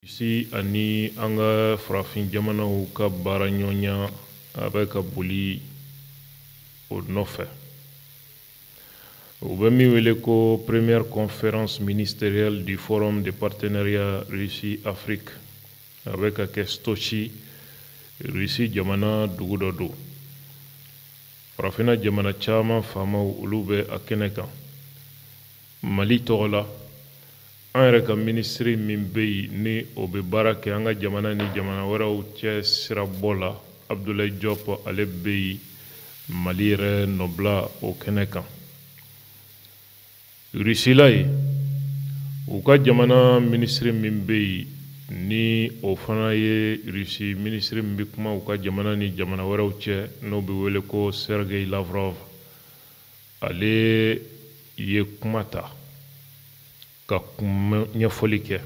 Ici ani anga farafin jamanaw ka baara ɲɔgɔnya a bɛ ka boli o nɔfɛ. U bɛ min wele ko première conférence ministérielle du forum de partenariat Russie-Afrique a bɛ ka kɛ Sochi, Russie jamana dugu dɔ don. Farafina jamana caman faamaw olu bɛ a kɛnɛ kan. Mali tɔgɔ la an yɛrɛ ka ministre min bɛ yen ni o bɛ baara kɛ an ka jamana ni jamana wɛrɛw cɛ sirabɔ la, Abdoulaye Diop ale bɛ yen Mali yɛrɛ nɔbila o kɛnɛ kan. Rusila yen u ka jamana ministre min bɛ yen ni o fana ye Rusi ministre min bɛ kuma u ka jamana ni jamana wɛrɛw cɛ n'o bɛ wele ko Sergei Lavrov, ale ye kuma ta ka ɲɛfɔli kɛ.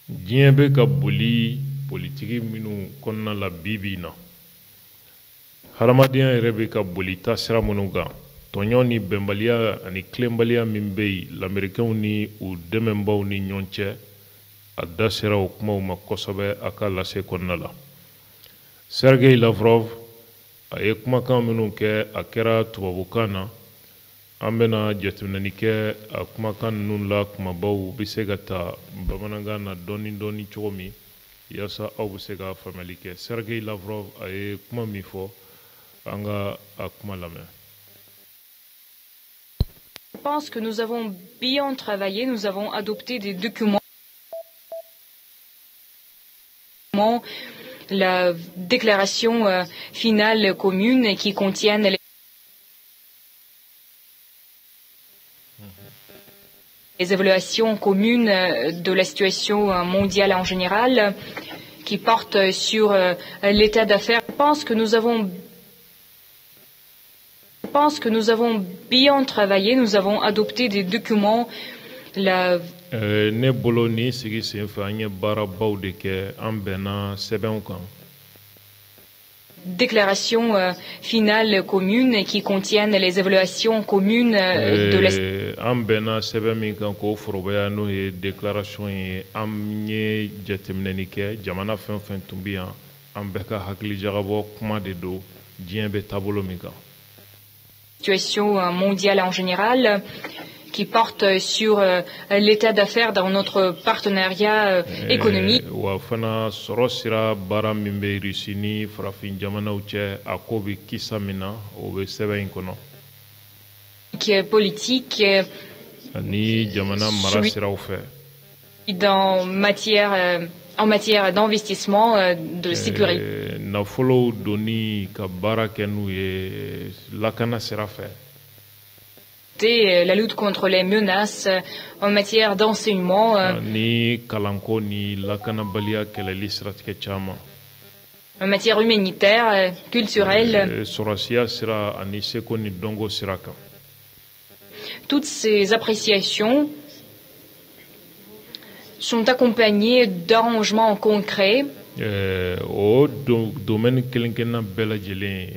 Diɲɛ bɛ ka boli politiki minnu kɔnɔna la bi na. Hadamadenya yɛrɛ bɛ ka boli taasira minnu kan. Tɔɲɔ ni bɛnbaliya ani tilenbaliya min bɛ yen l'Américains ni u dɛmɛbaw ni ɲɔgɔn cɛ a da sera o kumaw ma kosɛbɛ a ka lase kɔnɔna la. Sergei Lavrov a ye kumakan minnu kɛ a kɛra tubabukan na. An bɛna jateminɛli kɛ a kumakan ninnu la kumabaw bɛ se ka ta bamanankan na dɔɔni dɔɔni cogo min yaasa aw bɛ se ka faamuyali kɛ. Sergei Lavrov a ye kuma min fɔ an ka a kuma lamɛn. Je pense que nous avons bien travaillé, nous avons adopté des documents. La déclaration finale commune qui contiennent les évaluations communes de la situation mondiale en général, qui portent sur l'état d'affaires. Je pense que nous avons bien travaillé, nous avons adopté des documents. Ne bolo ni sigi senfɛ an ye baarabaw de kɛ an bɛnna sɛbɛnw kan. Déclaration finale commune qui contiennent les évaluations communes de la... An bɛnna sɛbɛn min kan k'o forobaya n'o ye déclaration ye an ye jateminɛli kɛ jamana fɛn fɛn tun bɛ yan an bɛɛ ka hakilijagabɔ kuma de don diɲɛ bɛ taabolo min kan. Situation mondiale en général qui porte sur l'état d'affaires dans notre partenariat économique. Wa fana sɔrɔ sira baara min bɛ Rusi ni farafin jamanaw cɛ a ko bɛ kisa min na o bɛ sɛbɛn in kɔnɔ. Politique ani jamana mara siraw fɛ. En matière d'investissement, de sécurité. Nafolow doni ka baara kɛ n'u ye lakana sira fɛ. La lutte contre les menaces en matière d'enseignement. Ni kalanko ni lakanabaliya kɛlɛli siratigɛ caman. En matière humanitaire, culturelle. Sɔrɔsiya sira ani seko ni dɔnko sira kan. Toutes ces appréciations sont accompagnées d'arrangements concrets. O domaine kelen-kelenna bɛɛ lajɛlen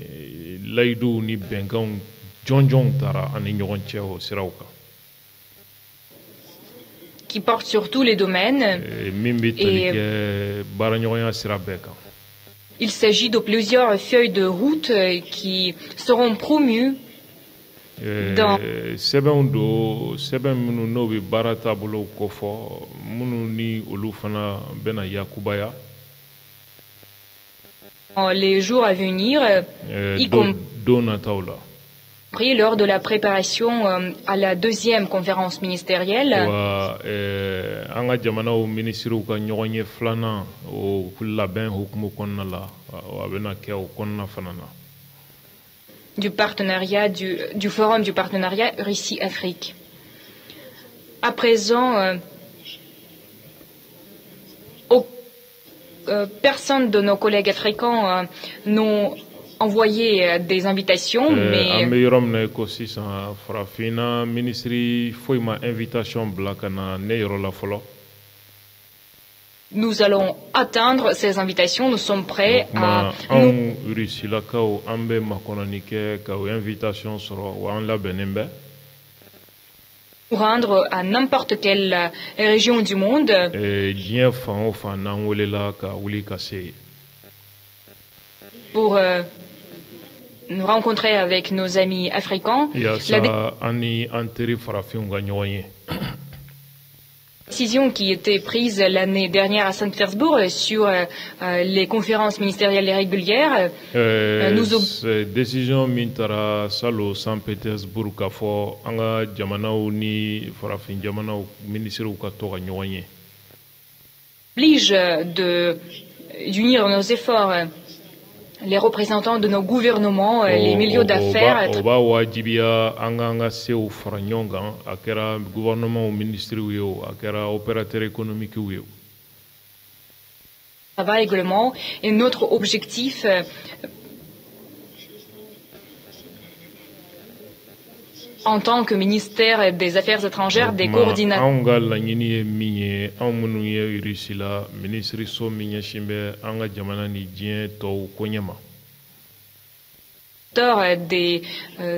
layiduw ni bɛnkanw jɔnjɔnw tara ani ɲɔgɔn cɛ o siraw kan. Qui portent sur tous les domaines. Min bɛ tali kɛ baaraɲɔgɔnya sira bɛɛ kan. Il s'agit de plusieurs feuilles de route qui seront promues dans... Sɛbɛnw don sɛbɛn minnu n'o bɛ baara taabolo kofɔ minnu ni olu fana bɛna yakubaya. Les jours à venir, y compris lors de la préparation à la deuxième conférence ministérielle. An ka jamanaw ministrew ka ɲɔgɔn ye filanan o labɛn hukumu kɔnɔna la a bɛna kɛ o kɔnɔna fana na. Du partenariat du forum du partenariat Russie-Afrique. À présent, personne de nos collègues africains n'ont envoyé des invitations, mais nous allons atteindre ces invitations. Nous sommes prêts à... nous rendre à n'importe quelle région du monde. Pour nous rencontrer avec nos amis africains. La décision qui était prise l'année dernière à Saint-Pétersbourg sur les conférences ministérielles régulières décision mintara salo Saint-Pétersbourg ka fo anga jamanaw ni farafin jamanaw ministre ka to ga ñoyé oblige d'unir nos efforts les représentants de nos gouvernements, les milieux d'affaires. Oba wajibia anga seu franyonga akera gouvernement ministre ou akera opérateur économique ou Travail également et notre objectif en tant que ministère des Affaires étrangères des coordinateurs.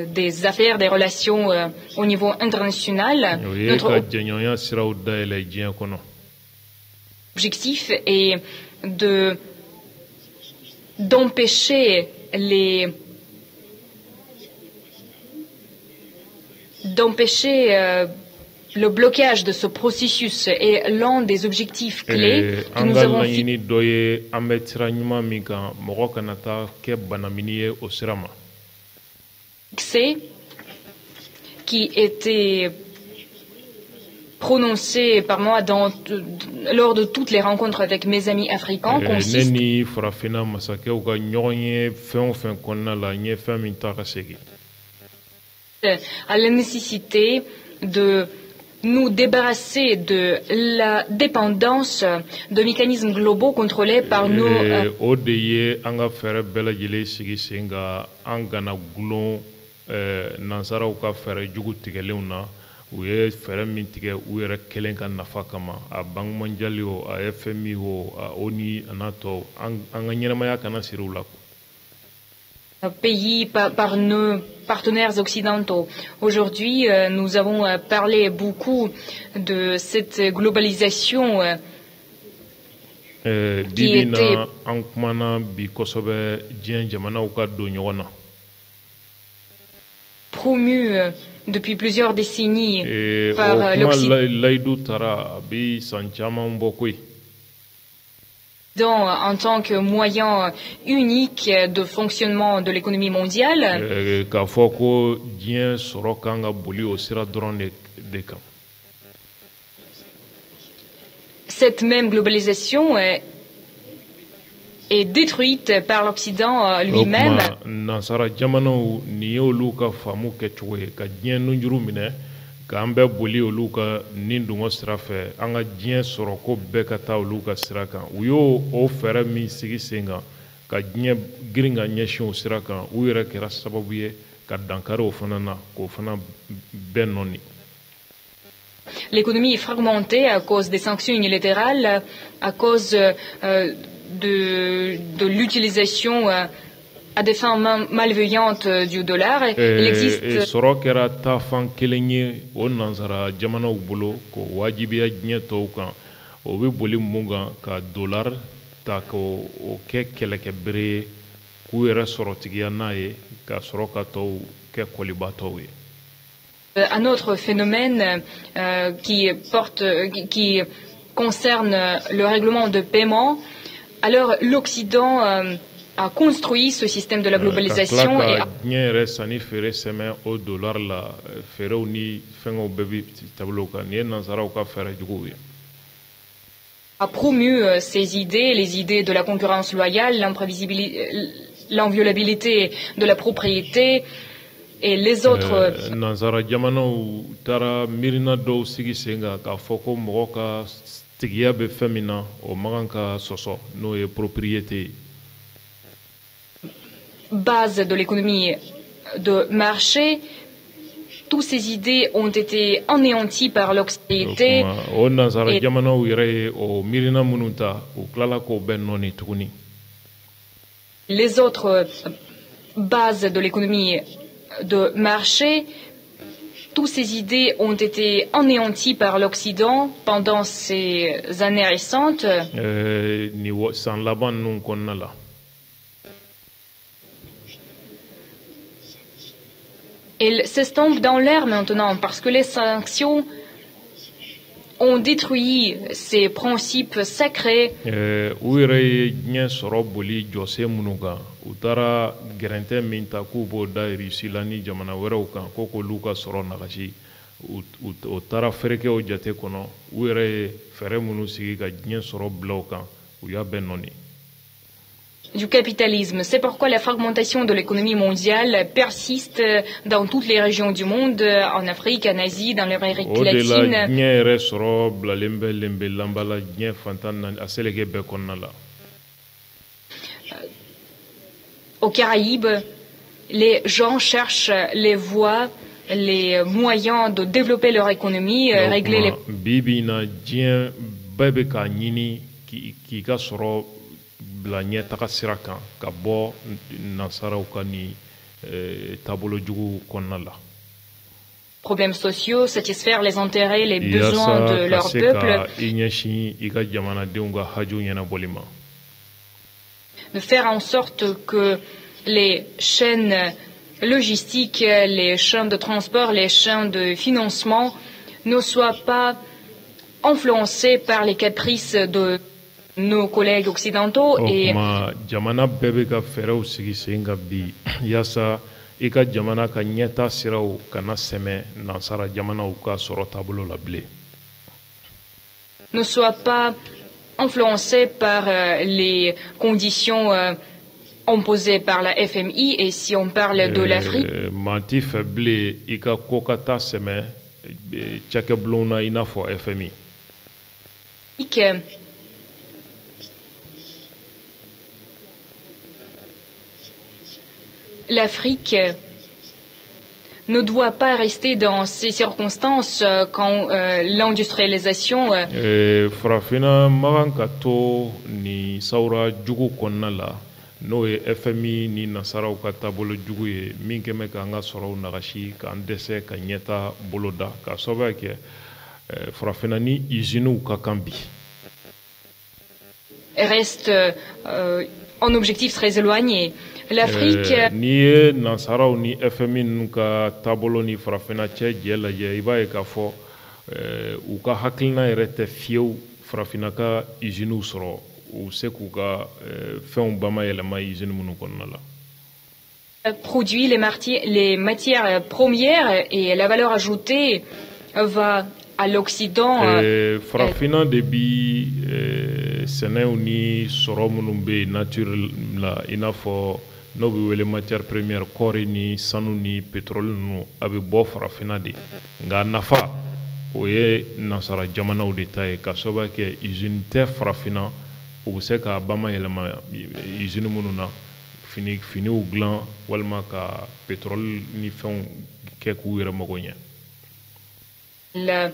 Des affaires, des relations au niveau international. Notre objectif est d'empêcher le blocage de ce processus est l'un des objectifs clés que nous avons fixé, qui était prononcé par moi lors de toutes les rencontres avec mes amis africains consiste à la nécessité de nous débarrasser de la dépendance de mécanismes globaux contrôlés par nos pays par nos partenaires occidentaux. Aujourd'hui, nous avons parlé beaucoup de cette globalisation qui était promue depuis plusieurs décennies par l'Occident en tant que moyen unique de fonctionnement de l'économie mondiale. Cette même globalisation est détruite par l'Occident lui-même. Kambe boli oluka nindungo sirafe anga dien soroko bekata oluka siraka uyo o fere mi sigi senga ka dien gringa nyeshin siraka uyere kera sababu ye ka dankaro fana na ko fana benoni. L'économie est fragmentée à cause des sanctions unilatérales, à cause de l'utilisation à des fins malveillantes du dollar. Il existe un autre phénomène qui concerne le règlement de paiement. Alors l'Occident a construit ce système de la globalisation et a promu ces idées, les idées de la concurrence loyale, l'inviolabilité de la propriété et les autres. Base de l'économie de marché, toutes ces idées ont été anéanties par l'austérité. Les autres bases de l'économie de marché, toutes ces idées ont été anéanties par l'Occident pendant ces années récentes. Elles s'estompent dans l'air maintenant parce que les sanctions ont détruit ces principes sacrés. Du capitalisme. C'est pourquoi la fragmentation de l'économie mondiale persiste dans toutes les régions du monde, en Afrique, en Asie, dans l'Amérique latine. Aux Caraïbes, les gens cherchent les voies, les moyens de développer leur économie, régler les... problèmes sociaux, satisfaire les intérêts, les besoins de leur peuple, de faire en sorte que les chaînes logistiques, les chaînes de transport, les chaînes de financement ne soient pas influencées par les caprices de nos collègues occidentaux. Et ne soient pas influencés par les conditions imposées par la FMI. Et si on parle de l'Afrique, l'Afrique ne doit pas rester dans ces circonstances quand l'industrialisation n'o ye FMI ni nasaraw ka taabolo jugu ye min kɛ mɛ k'an ka sɔrɔw nagasi k'an dɛsɛ ka ɲɛta boloda k'a sababuya kɛ farafinna ni usines ka kan bi. Reste un objectif très éloigné. L'Afrique ni ye nasaraw ni FMI ninnu ka taabolo ni farafinna cɛ jɛ lajɛ i b'a ye k'a fɔ u ka hakilina yɛrɛ tɛ fiyewu farafinna ka usines sɔrɔ produit les matières premières et la valeur ajoutée va à l'Occident. Farafina de bi sɛnɛw ni sɔrɔ minnu bɛ nature la i n'a fɔ n'o bɛ wele matière première kɔɔri ni sanu ni pétrole ninnu a bɛ bɔ farafinna de nka nafa o ye nasara jamanaw de ta ye ka sababu kɛ usine tɛ farafinna u bɛ se ka bamayɛlɛma usine minnu na finiw dilan walima ka pétrole ni fɛnw kɛ k'u yɛrɛ mago ɲɛ. Elle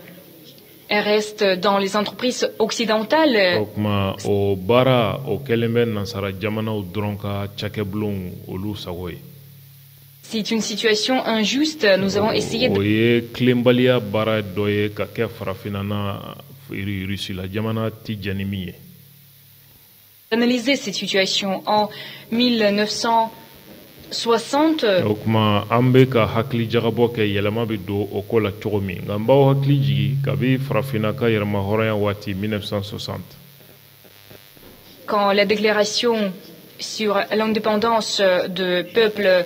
reste dans les entreprises occidentales. O kuma o baara o kɛlen bɛ nasara jamanaw dɔrɔn ka cakɛbulonw olu sago ye. C'est une situation injuste. Nous avons essayé de... o ye tilenbaliya baara dɔ ye ka kɛ farafinna na Russie la jamana ti jɛ ni min ye. Analyser cette situation en 1960. O kuma an bɛ ka hakili jagabɔ kɛ yɛlɛma bɛ don o ko la cogo min nka n b'aw hakili jigi kabi farafinna ka yɛrɛma hɔrɔnya waati 1960. Quand la déclaration sur l'indépendance de peuples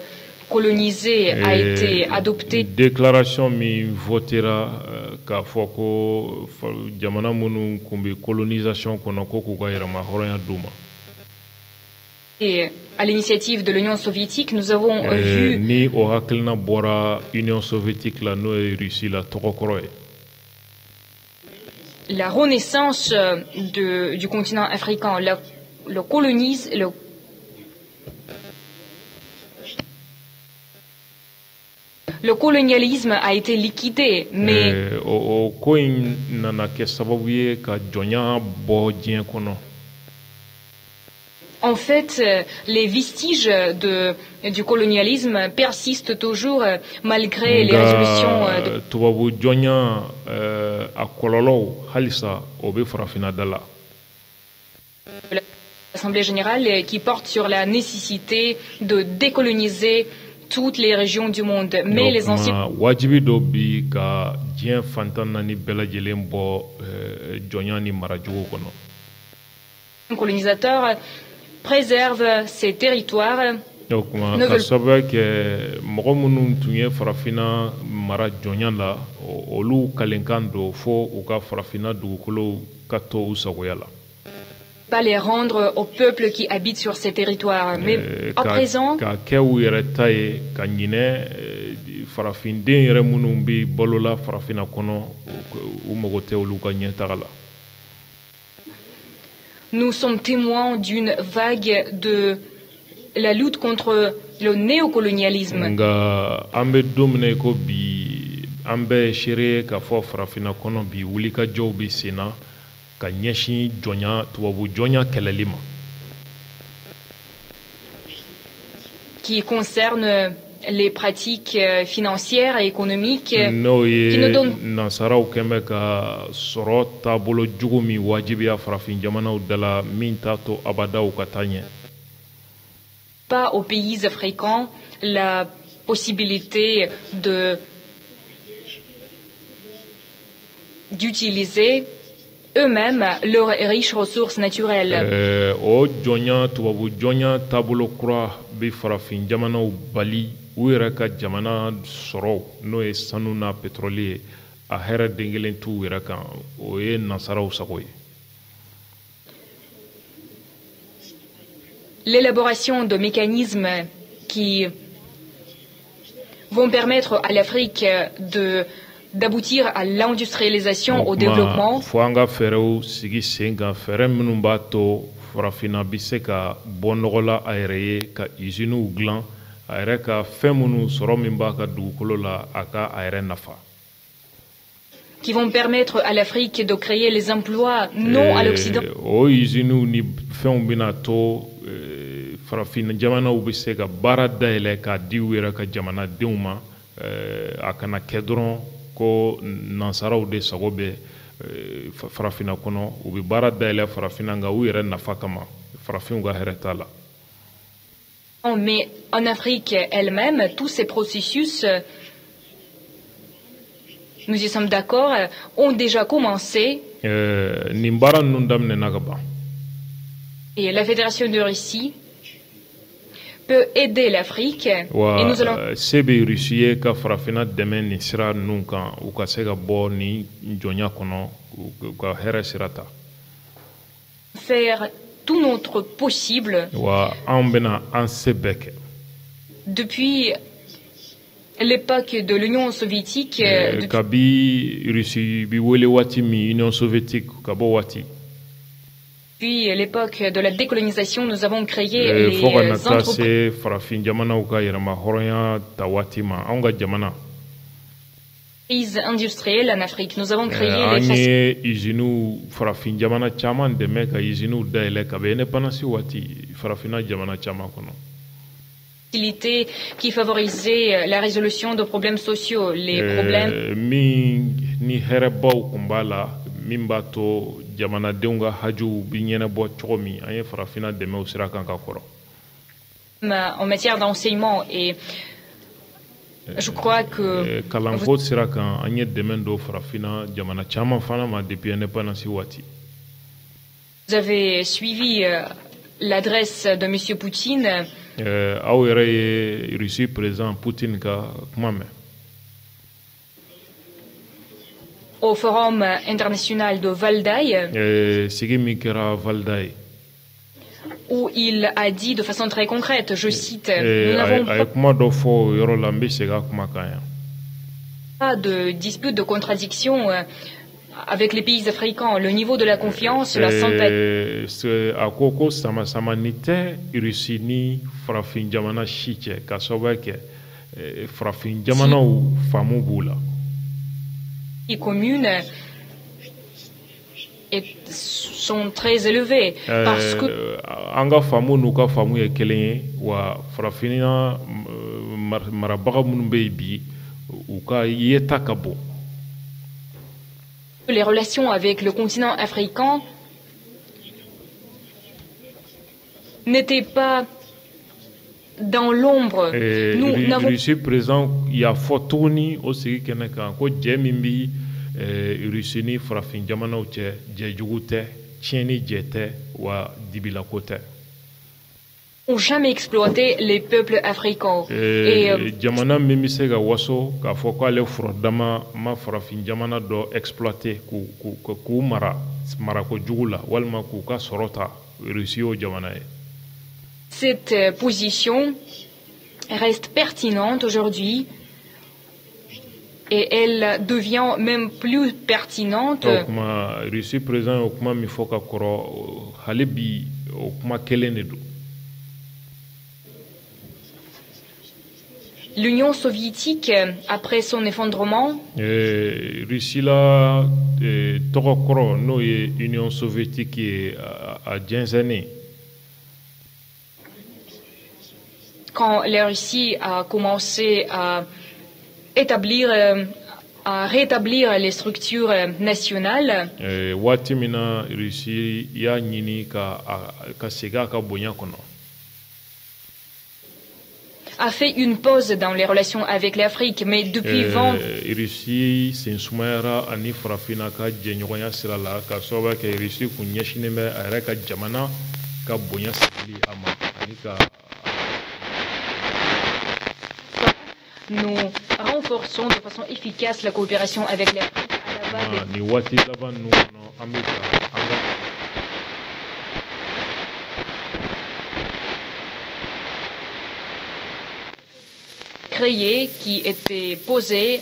colonisés a été adoptée. Déclaration min votera k'a fɔ ko jamana minnu kun bɛ colonisation kɔnɔ ko k'u ka yɛrɛma hɔrɔnya d'u ma. Et à l'initiative de l'Union soviétique, nous avons vu... Ni o hakilina bɔra Union soviétique la n'o ye Russie la tɔgɔkɔrɔ ye. La renaissance du continent africain, le colonialisme a été liquidé, mais... o ko in nana kɛ sababu ye ka jɔnya bɔ diɲɛ kɔnɔ. En fait, les vestiges du colonialisme persistent toujours malgré les résolutions de tubabu jɔnya a kɔlɔlɔw halisa o bɛ farafinna da la. L'Assemblée générale qui porte sur la nécessité de décoloniser toutes les régions du monde. Mais les anciens wajibi dɔ bi ka diɲɛ fantan naani bɛɛ lajɛlen bɔ jɔnya ni maracogo kɔnɔ. Colonisateurs préservent ces territoires. Ka sababu kɛ mɔgɔ minnu tun ye farafinna mara jɔnya la olu kalenkan don fo u ka farafinna dugukolo ka to u sagoya la. Pas les rendre aux peuples qui habitent sur ces territoires. Mais à présent, ka kɛ u yɛrɛ ta ye ka ɲinɛ farafinden yɛrɛ minnu bɛ balola farafinna kɔnɔ u mago tɛ olu ka ɲɛtaga la. Nous sommes témoins d'une vague de la lutte contre le néocolonialisme. Nga an bɛ don min na ko bi an bɛ seere k'a fɔ farafinna kɔnɔ bi wulikajɔw bɛ sen na ka ɲɛsin jɔnya tubabu jɔnya kɛlɛli ma. Qui concerne les pratiques financières et économiques n'o qui nous donnent nansaraw kɛmɛ ka sɔrɔ taabolo jugu min wajibiya farafin jamanaw da la min t'a to abadaw ka taa ɲɛ. Pas aux pays africains la possibilité d'utiliser eux-mêmes leurs riches ressources naturelles. O jɔnya tubabu jɔnya taabolo kura bɛ farafin jamanaw bali u yɛrɛ ka jamana sɔrɔ n'o ye sanu n'a pétrole ye a hɛrɛ den kelen t'u yɛrɛ kan o ye nansaraw sago ye. L'élaboration de mécanismes qui vont permettre à l'Afrique d'aboutir à l'industrialisation, au développement. Fo an ka fɛɛrɛw sigi sen kan fɛɛrɛ minnu b'a to farafinna bɛ se ka bɔ nɔgɔ la a yɛrɛ ye ka usines dilan a yɛrɛ ka fɛn minnu sɔrɔ min b'a ka dugukolo la a ka a yɛrɛ nafa. Qui vont permettre à l'Afrique de créer les emplois non à l'Occident. O usines ni fɛnw bɛna to farafinna jamanaw bɛ se ka baara dayɛlɛ k'a di u yɛrɛ ka jamanadenw ma a kana kɛ dɔrɔn ko nansaraw de sago bɛ farafinna kɔnɔ u bɛ baara dayɛlɛ farafinna nka u yɛrɛ nafa kama farafinw ka hɛrɛ t'a la. Mais en Afrique elle-même, tous ces processus, nous y sommes d'accord, ont déjà commencé. Nin baara ninnu daminɛna ka ban. Et la Fédération de Russie peut aider l'Afrique. Et nous allons. Se bɛ Rusi ye ka farafinna dɛmɛ nin sira ninnu kan u ka se ka bɔ nin jɔnya kɔnɔ u ka hɛrɛ sira ta. Faire tout notre possible. Wa an bɛna an se bɛɛ kɛ. Depuis l'époque de l'Union soviétique. Kabi Rusi bi wele waati min Union soviétique ka bɔ waati. Depuis l'époque de la décolonisation, nous avons créé les entreprises industrielles en Afrique. Nous avons créé les facilités qui favorisaient la résolution de problèmes sociaux, les problèmes min b'a to jamanadenw ka hajuw bi ɲɛnabɔ cogo min an ye farafinna dɛmɛ o sira kan ka kɔrɔ. En matière d'enseignement et je crois que kalanko sira kan an ye dɛmɛ dɔ farafinna jamana caman fana ma depuis indépendance waati. Vous avez suivi l'adresse de Monsieur Poutine. Aw yɛrɛ ye Russie président Poutine ka kuma mɛn. Au Forum international de Valdai, où il a dit de façon très concrète, je cite, nous n'avons pas de dispute, de contradiction avec les pays africains. Le niveau de la confiance, la sympathie. Commune sont très élevés. Parce que anga famu nuka famu ye kelen wa farafina marabaga munun be bi u ka yeta ka bon. Les relations avec le continent africain n'étaient pas dans l'ombre. Nous n'avons Russie présent il y a Fortuni aussi keneka ko jemimbi Russie ni farafin jamana uche jejugute tieni jete wa dibila kote. N'ont jamais exploité les peuples africains. Jamana mimise ga waso ka fo ko ale frodama ma farafin jamana do exploiter ku mara ko jugula walma ku ka sorota Russie o jamana e. Cette position reste pertinente aujourd'hui et elle devient même plus pertinente. Okuma Russie présent okuma mi foka koro halibi okuma kelenedu. L'Union soviétique, après son effondrement, Russie la tokokoro no ye Union soviétique a 15 années. Quand la Russie a commencé à rétablir les structures nationales, Watimina Russie ya nyini ka sega ka bonya kono. A fait une pause dans les relations avec l'Afrique, mais depuis 20 Russie c'est sumara ani farafina ka jenyoya sirala ka soba ke Russie kunyeshine me ara ka jamana ka bonya sili ama ani ka. Nous renforçons de façon efficace la coopération avec l'Afrique à la base créées qui étaient posées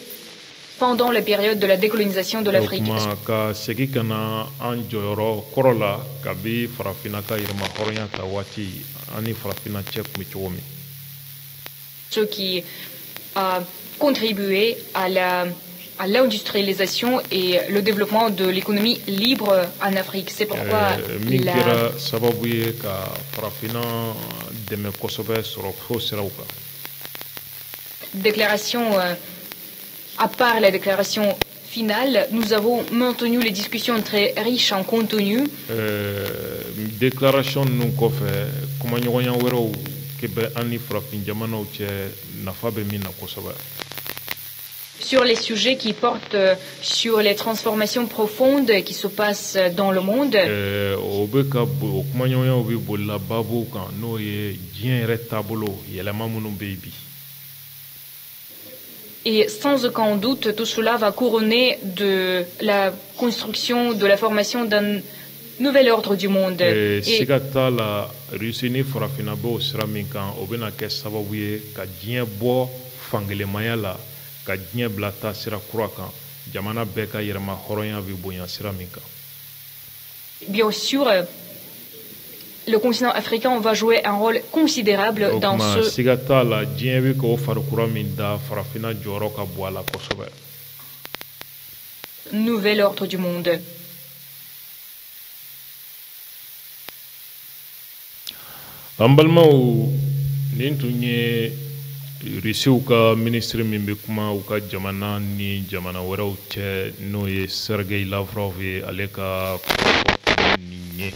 pendant la période de la décolonisation de l'Afrique. Ce qui a contribué à l'industrialisation et le développement de l'économie libre en Afrique. C'est pourquoi déclaration, à part la déclaration finale, nous avons maintenu les discussions très riches en contenu. Déclaration nous sur les sujets qui portent sur les transformations profondes qui se passent dans le monde. Et sans aucun doute, tout cela va couronner de la construction, de la formation d'un nouvel ordre du monde. Bien sûr, le continent africain va jouer un rôle considérable dans ce nouvel ordre du monde. Ambalmao nintunye Russie ka ministre min be kuma u ka jamana ni jamana wɛrɛw cɛ n'o ye Sergei Lavrov ye ale ka ni